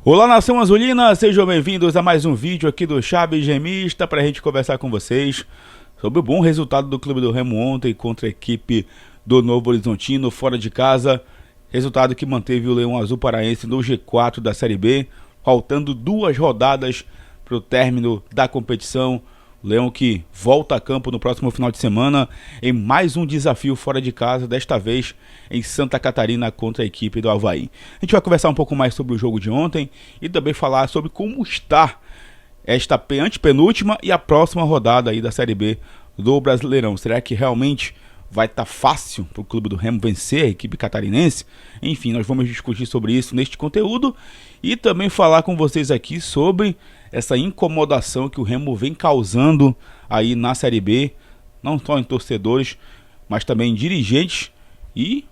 Olá, Nação Azulina, sejam bem-vindos a mais um vídeo aqui do Chaves Remista para a gente conversar com vocês sobre o bom resultado do Clube do Remo ontem contra a equipe do Novo Horizontino fora de casa. Resultado que manteve o Leão Azul Paraense no G4 da Série B, faltando 2 rodadas para o término da competição. O Leão que volta a campo no próximo final de semana em mais um desafio fora de casa, desta vez em Santa Catarina contra a equipe do Avaí. A gente vai conversar um pouco mais sobre o jogo de ontem e também falar sobre como está esta antepenúltima e a próxima rodada aí da Série B do Brasileirão. Será que realmente vai estar fácil para o Clube do Remo vencer a equipe catarinense? Enfim, nós vamos discutir sobre isso neste conteúdo e também falar com vocês aqui sobre essa incomodação que o Remo vem causando aí na Série B, não só em torcedores, mas também em dirigentes e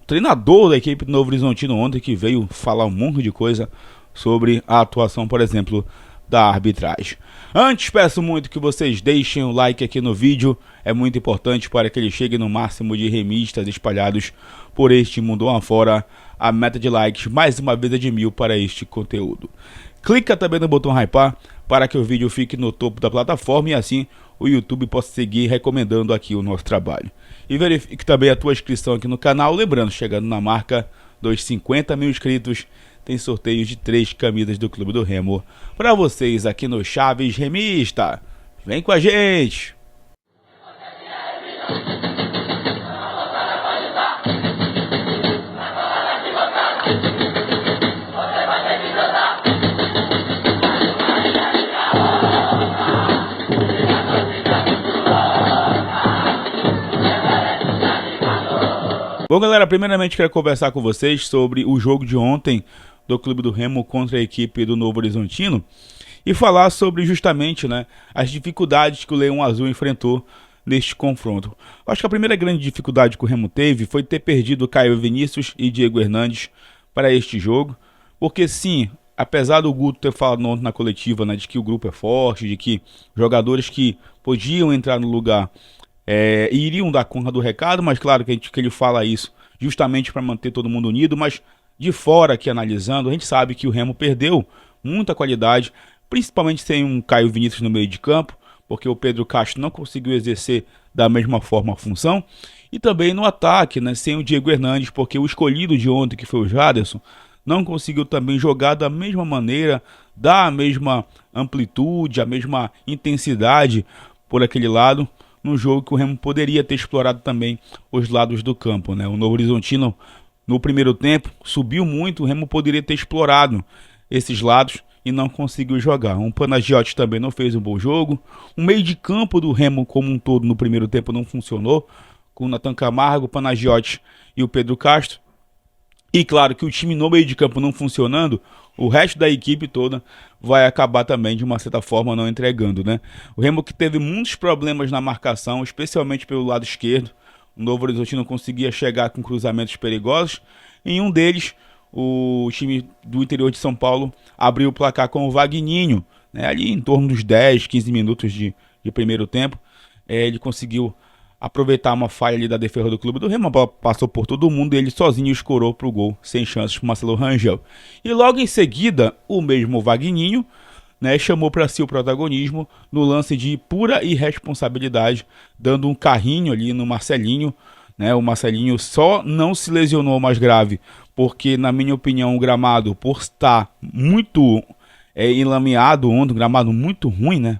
treinador da equipe do Novo Horizontino ontem, que veio falar um monte de coisa sobre a atuação, por exemplo, da arbitragem. Antes, peço muito que vocês deixem o like aqui no vídeo, é muito importante para que ele chegue no máximo de remistas espalhados por este mundo afora. A meta de likes, mais uma vez, é de 1000 para este conteúdo. Clica também no botão hypar para que o vídeo fique no topo da plataforma e assim o YouTube possa seguir recomendando aqui o nosso trabalho. E verifique também a tua inscrição aqui no canal, lembrando, chegando na marca dos 50 mil inscritos, tem sorteio de 3 camisas do Clube do Remo para vocês aqui no Chaves Remista. Vem com a gente! Bom, galera, primeiramente quero conversar com vocês sobre o jogo de ontem do Clube do Remo contra a equipe do Novo Horizontino e falar sobre justamente, as dificuldades que o Leão Azul enfrentou neste confronto. Acho que a primeira grande dificuldade que o Remo teve foi ter perdido Caio Vinícius e Diego Hernandes para este jogo, porque sim, apesar do Guto ter falado ontem na coletiva, de que o grupo é forte, de que jogadores que podiam entrar no lugar iriam dar conta do recado, mas claro que ele fala isso justamente para manter todo mundo unido, mas de fora aqui analisando, a gente sabe que o Remo perdeu muita qualidade, principalmente sem um Caio Vinícius no meio de campo, porque o Pedro Castro não conseguiu exercer da mesma forma a função, e também no ataque, sem o Diego Hernandes, porque o escolhido de ontem, que foi o Jaderson, não conseguiu também jogar da mesma maneira, dar a mesma amplitude, a mesma intensidade por aquele lado, num jogo que o Remo poderia ter explorado também os lados do campo. O Novo Horizontino, no primeiro tempo, subiu muito, o Remo poderia ter explorado esses lados e não conseguiu jogar. O Panagiotti também não fez um bom jogo. O meio de campo do Remo como um todo no primeiro tempo não funcionou, com o Nathan Camargo, o Panagiotti e o Pedro Castro. E claro que o time no meio de campo não funcionando, o resto da equipe toda vai acabar também de uma certa forma não entregando, O Remo que teve muitos problemas na marcação, especialmente pelo lado esquerdo. O Novo Horizontino conseguia chegar com cruzamentos perigosos. Em um deles, o time do interior de São Paulo abriu o placar com o Vagninho, ali em torno dos 10, 15 minutos de primeiro tempo. Ele conseguiu aproveitar uma falha ali da defesa do Clube do Remo, a bola passou por todo mundo e ele sozinho escorou para o gol, sem chances para Marcelo Rangel. E logo em seguida, o mesmo Vagninho, chamou para si o protagonismo no lance de pura irresponsabilidade, dando um carrinho ali no Marcelinho. O Marcelinho só não se lesionou mais grave, porque na minha opinião o gramado, por estar muito enlameado ontem, um gramado muito ruim,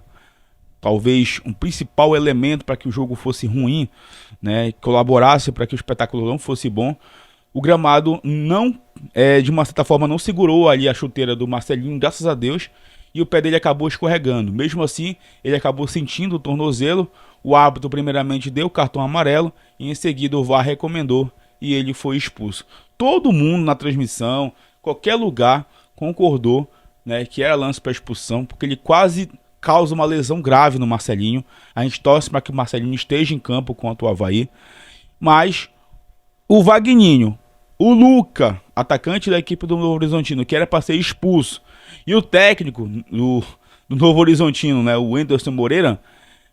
talvez um principal elemento para que o jogo fosse ruim, colaborasse para que o espetáculo não fosse bom. O gramado não, de uma certa forma, não segurou ali a chuteira do Marcelinho, graças a Deus, e o pé dele acabou escorregando. Mesmo assim, ele acabou sentindo o tornozelo. O árbitro primeiramente deu o cartão amarelo e em seguida o VAR recomendou e ele foi expulso. Todo mundo na transmissão, qualquer lugar, concordou que era lance para expulsão, porque ele quase causa uma lesão grave no Marcelinho. A gente torce para que o Marcelinho esteja em campo contra o Avaí. Mas o Vagninho, o Luca, atacante da equipe do Novo Horizontino, que era para ser expulso, e o técnico do Novo Horizontino, o Anderson Moreira,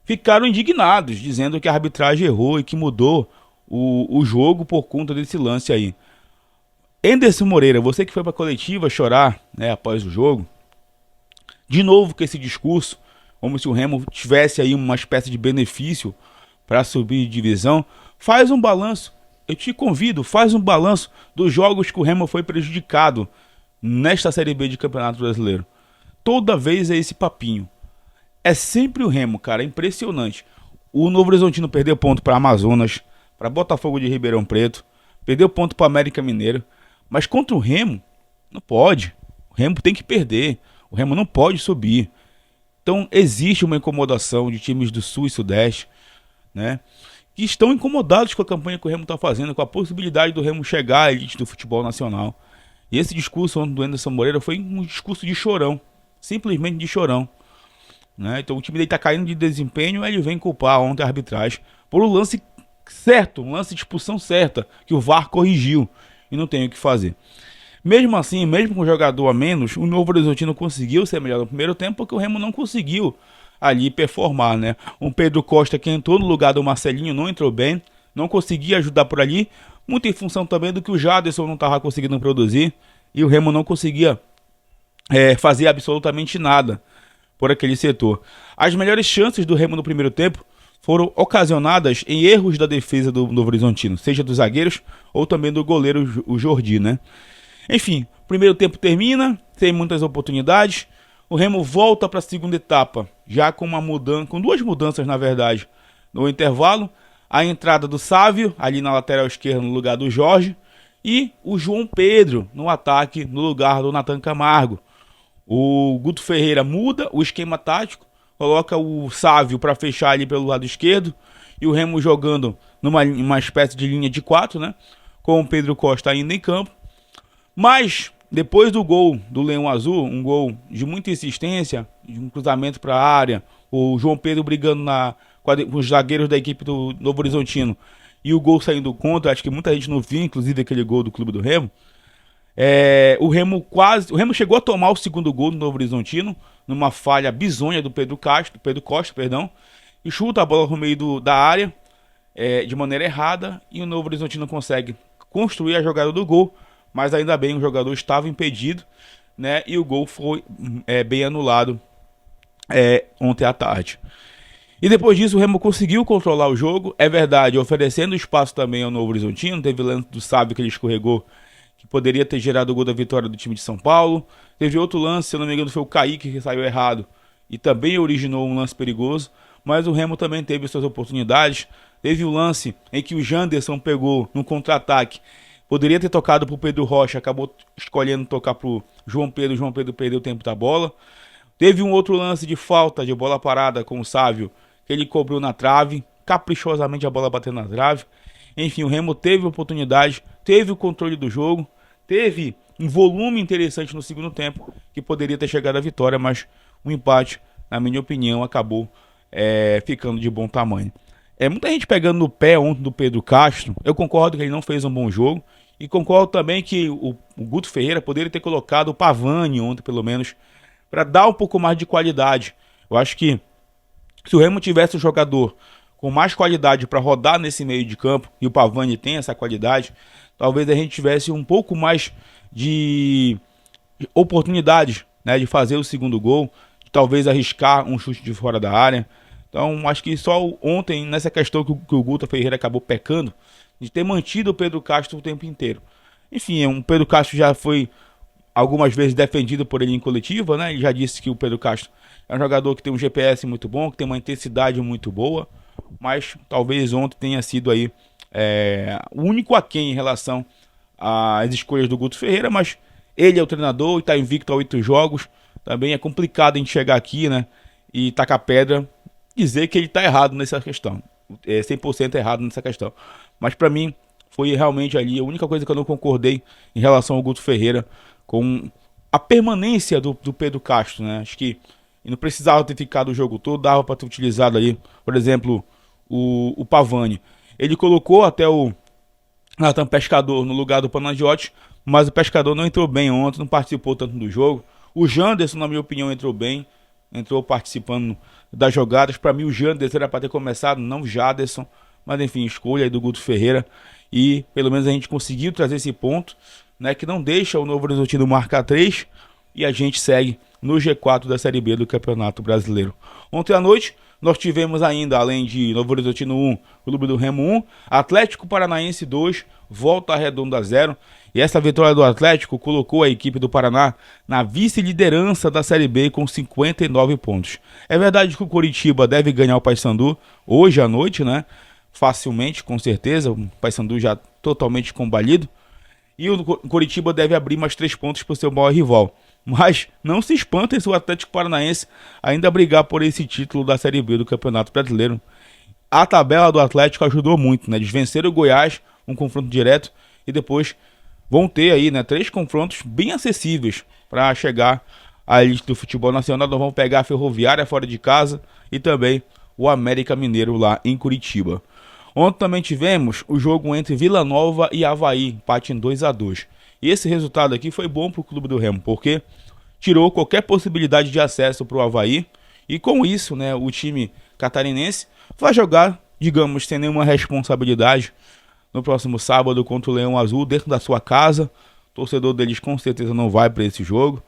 ficaram indignados, dizendo que a arbitragem errou e que mudou o jogo por conta desse lance aí. Anderson Moreira, você que foi para a coletiva chorar, né, após o jogo, de novo com esse discurso, como se o Remo tivesse aí uma espécie de benefício para subir de divisão, faz um balanço. Eu te convido, faz um balanço dos jogos que o Remo foi prejudicado nesta Série B de Campeonato Brasileiro. Toda vez é esse papinho. É sempre o Remo, cara, é impressionante. O Novo Horizontino perdeu ponto para Amazonas, para Botafogo de Ribeirão Preto, perdeu ponto para América Mineiro, mas contra o Remo, não pode. O Remo tem que perder, o Remo não pode subir. Então existe uma incomodação de times do Sul e Sudeste, né, que estão incomodados com a campanha que o Remo está fazendo, com a possibilidade do Remo chegar à elite do futebol nacional. E esse discurso do Anderson Moreira foi um discurso de chorão, simplesmente de chorão, né? Então o time dele está caindo de desempenho, ele vem culpar ontem a arbitragem por um lance certo, um lance de expulsão certa, que o VAR corrigiu e não tem o que fazer. Mesmo assim, mesmo com o jogador a menos, o Novo Horizontino conseguiu ser melhor no primeiro tempo, porque o Remo não conseguiu ali performar, né? Um Pedro Costa que entrou no lugar do Marcelinho não entrou bem, não conseguia ajudar por ali, muito em função também do que o Jadson não estava conseguindo produzir e o Remo não conseguia fazer absolutamente nada por aquele setor. As melhores chances do Remo no primeiro tempo foram ocasionadas em erros da defesa do Novo Horizontino, seja dos zagueiros ou também do goleiro, o Jordi, né? Enfim, o primeiro tempo termina, sem muitas oportunidades. O Remo volta para a segunda etapa, já com com duas mudanças, na verdade, no intervalo. A entrada do Sávio, ali na lateral esquerda, no lugar do Jorge, e o João Pedro no ataque, no lugar do Nathan Camargo. O Guto Ferreira muda o esquema tático, coloca o Sávio para fechar ali pelo lado esquerdo, e o Remo jogando numa espécie de linha de 4, né, com o Pedro Costa ainda em campo. Mas depois do gol do Leão Azul, um gol de muita insistência, de um cruzamento para a área, o João Pedro brigando com os zagueiros da equipe do Novo Horizontino e o gol saindo contra, acho que muita gente não viu, inclusive, aquele gol do Clube do Remo. O Remo chegou a tomar o segundo gol do Novo Horizontino, numa falha bizonha do Pedro Costa, e chuta a bola no meio da área, de maneira errada, e o Novo Horizontino consegue construir a jogada do gol, mas ainda bem o jogador estava impedido, né, e o gol foi bem anulado ontem à tarde. E depois disso o Remo conseguiu controlar o jogo, é verdade, oferecendo espaço também ao Novo Horizontino. Teve o lance do Sábio que ele escorregou, que poderia ter gerado o gol da vitória do time de São Paulo. Teve outro lance, se eu não me engano foi o Kaique que saiu errado e também originou um lance perigoso, mas o Remo também teve suas oportunidades. Teve o lance em que o Janderson pegou no contra-ataque, poderia ter tocado para o Pedro Rocha, acabou escolhendo tocar para o João Pedro. O João Pedro perdeu o tempo da bola. Teve um outro lance de falta de bola parada com o Sávio, que ele cobrou na trave, caprichosamente a bola batendo na trave. Enfim, o Remo teve oportunidade, teve o controle do jogo, teve um volume interessante no segundo tempo, que poderia ter chegado à vitória, mas o empate, na minha opinião, acabou ficando de bom tamanho. Muita gente pegando no pé ontem do Pedro Castro. Eu concordo que ele não fez um bom jogo, e concordo também que o Guto Ferreira poderia ter colocado o Pavani ontem, pelo menos, para dar um pouco mais de qualidade. Eu acho que se o Remo tivesse um jogador com mais qualidade para rodar nesse meio de campo, e o Pavani tem essa qualidade, talvez a gente tivesse um pouco mais de oportunidades, né, de fazer o segundo gol, de talvez arriscar um chute de fora da área. Então acho que só ontem, nessa questão que o Guto Ferreira acabou pecando, de ter mantido o Pedro Castro o tempo inteiro. Enfim, o Pedro Castro já foi algumas vezes defendido por ele em coletiva, né? Ele já disse que o Pedro Castro é um jogador que tem um GPS muito bom, que tem uma intensidade muito boa, mas talvez ontem tenha sido aí o único aquém em relação às escolhas do Guto Ferreira, mas ele é o treinador e está invicto a 8 jogos. Também é complicado a gente chegar aqui, né, e tacar pedra, dizer que ele está errado nessa questão, 100% errado nessa questão. Mas para mim foi realmente ali a única coisa que eu não concordei em relação ao Guto Ferreira, com a permanência do Pedro Castro, né? Acho que ele não precisava ter ficado o jogo todo, dava para ter utilizado ali, por exemplo, o Pavani. Ele colocou até o Nathan Pescador no lugar do Panagiotti, mas o Pescador não entrou bem ontem, não participou tanto do jogo. O Janderson, na minha opinião, entrou bem, entrou participando das jogadas. Para mim o Janderson era para ter começado, não o Jadson, mas enfim, escolha aí do Guto Ferreira, e pelo menos a gente conseguiu trazer esse ponto, né, que não deixa o Novo Horizontino marcar 3 e a gente segue no G4 da Série B do Campeonato Brasileiro. Ontem à noite nós tivemos ainda, além de Novo Horizontino 1, Clube do Remo 1, Atlético Paranaense 2, Volta Redonda 0. E essa vitória do Atlético colocou a equipe do Paraná na vice-liderança da Série B com 59 pontos. É verdade que o Coritiba deve ganhar o Paysandu hoje à noite, né? Facilmente, com certeza, o Paysandu já totalmente combalido. E o Coritiba deve abrir mais 3 pontos para o seu maior rival. Mas não se espantem se o Atlético Paranaense ainda brigar por esse título da Série B do Campeonato Brasileiro. A tabela do Atlético ajudou muito, né? Eles venceram o Goiás, um confronto direto, e depois vão ter aí, né, 3 confrontos bem acessíveis para chegar à elite do futebol nacional. Nós vamos pegar a Ferroviária fora de casa e também o América Mineiro lá em Curitiba. Ontem também tivemos o jogo entre Vila Nova e Avaí, empate em 2-2. E esse resultado aqui foi bom para o Clube do Remo, porque tirou qualquer possibilidade de acesso para o Avaí. E com isso, né, o time catarinense vai jogar, digamos, sem nenhuma responsabilidade no próximo sábado contra o Leão Azul, dentro da sua casa. O torcedor deles com certeza não vai para esse jogo.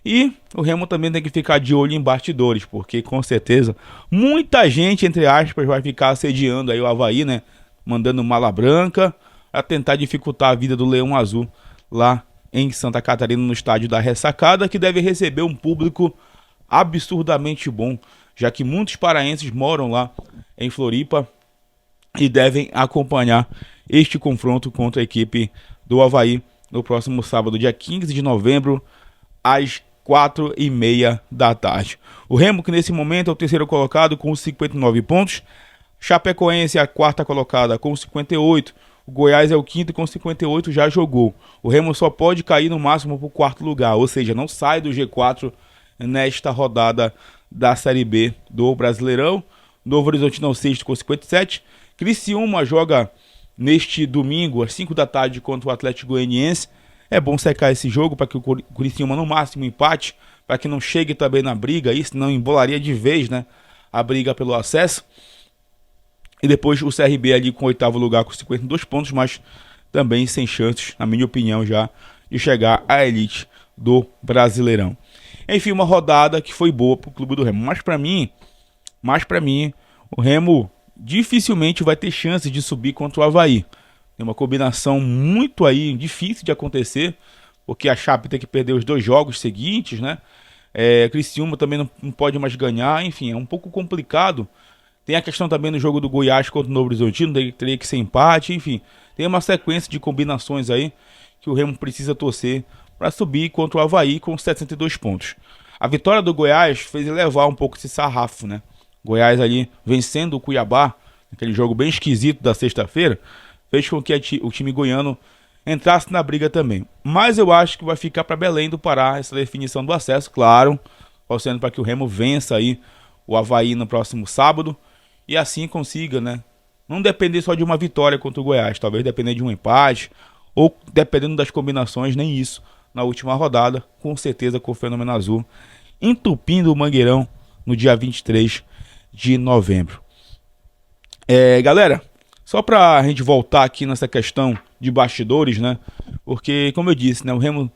E o Remo também tem que ficar de olho em bastidores, porque com certeza muita gente, entre aspas, vai ficar assediando aí o Avaí, né? Mandando mala branca a tentar dificultar a vida do Leão Azul lá em Santa Catarina, no estádio da Ressacada, que deve receber um público absurdamente bom, já que muitos paraenses moram lá em Floripa e devem acompanhar este confronto contra a equipe do Avaí no próximo sábado, dia 15 de novembro, às 4h30 da tarde. O Remo, que nesse momento é o terceiro colocado com 59 pontos, Chapecoense é a quarta colocada com 58, o Goiás é o quinto com 58, já jogou. O Remo só pode cair no máximo para o quarto lugar, ou seja, não sai do G4 nesta rodada da Série B do Brasileirão. Novo Horizontino é o sexto com 57. Criciúma joga neste domingo às 5 da tarde contra o Atlético Goianiense. É bom secar esse jogo para que o Criciúma no máximo empate, para que não chegue também na briga, isso não embolaria de vez, né, a briga pelo acesso. E depois o CRB ali com o oitavo lugar com 52 pontos, mas também sem chances, na minha opinião, já de chegar à elite do Brasileirão. Enfim, uma rodada que foi boa para o Clube do Remo. Mas para mim, o Remo dificilmente vai ter chance de subir contra o Avaí. Tem uma combinação muito aí difícil de acontecer, porque a Chape tem que perder os 2 jogos seguintes, né? Criciúma também não pode mais ganhar, enfim, é um pouco complicado. Tem a questão também no jogo do Goiás contra o Novo Horizontino, teria que ser empate, enfim. Tem uma sequência de combinações aí que o Remo precisa torcer para subir contra o Avaí com 62 pontos. A vitória do Goiás fez elevar um pouco esse sarrafo, né? Goiás ali vencendo o Cuiabá, aquele jogo bem esquisito da sexta-feira, fez com que o time goiano entrasse na briga também. Mas eu acho que vai ficar para Belém do Pará essa definição do acesso, claro, torcendo para que o Remo vença aí o Avaí no próximo sábado e assim consiga, né, não depender só de uma vitória contra o Goiás, talvez depender de um empate ou dependendo das combinações, nem isso na última rodada, com certeza com o Fenômeno Azul entupindo o Mangueirão no dia 23 de novembro. Galera, só para a gente voltar aqui nessa questão de bastidores, né? Porque, como eu disse, né, o Remo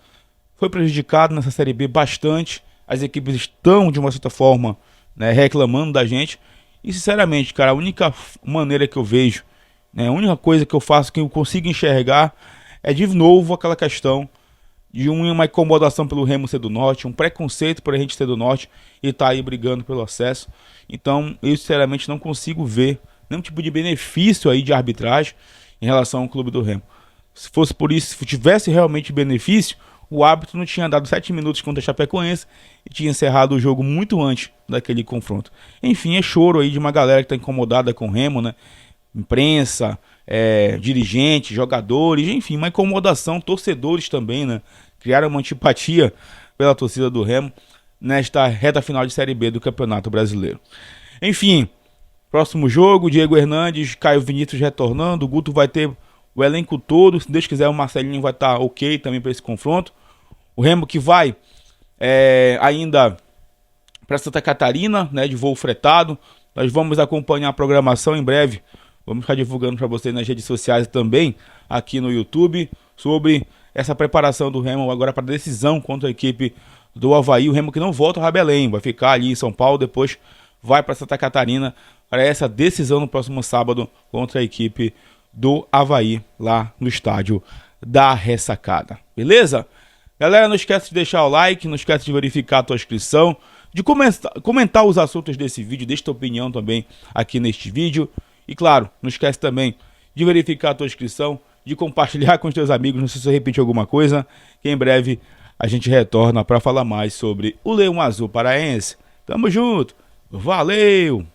foi prejudicado nessa Série B bastante. As equipes estão, de uma certa forma, né, reclamando da gente. E, sinceramente, cara, a única maneira que eu vejo, né, a única coisa que eu faço, que eu consigo enxergar, é de novo aquela questão de uma incomodação pelo Remo ser do Norte, um preconceito por a gente ser do Norte e estar aí brigando pelo acesso. Então, eu, sinceramente, não consigo ver nenhum tipo de benefício aí de arbitragem em relação ao Clube do Remo. Se fosse por isso, se tivesse realmente benefício, o árbitro não tinha dado 7 minutos contra a Chapecoense e tinha encerrado o jogo muito antes daquele confronto. Enfim, é choro aí de uma galera que está incomodada com o Remo, né? Imprensa, dirigentes, jogadores, enfim, uma incomodação, torcedores também, né? Criaram uma antipatia pela torcida do Remo nesta reta final de Série B do Campeonato Brasileiro. Enfim, próximo jogo, Diego Hernandes, Caio Vinícius retornando, o Guto vai ter o elenco todo, se Deus quiser o Marcelinho vai estar ok também para esse confronto. O Remo que vai ainda para Santa Catarina, né, de voo fretado. Nós vamos acompanhar a programação em breve. Vamos ficar divulgando para vocês nas redes sociais e também aqui no YouTube sobre essa preparação do Remo agora para a decisão contra a equipe do Avaí. O Remo que não volta a Belém, vai ficar ali em São Paulo, depois vai para Santa Catarina para essa decisão no próximo sábado contra a equipe do Avaí, lá no estádio da Ressacada. Beleza? Galera, não esquece de deixar o like, não esquece de verificar a tua inscrição, de comentar os assuntos desse vídeo, deixa tua opinião também aqui neste vídeo. E claro, não esquece também de verificar a tua inscrição, de compartilhar com os teus amigos, não sei se eu repeti alguma coisa, que em breve a gente retorna para falar mais sobre o Leão Azul Paraense. Tamo junto, valeu!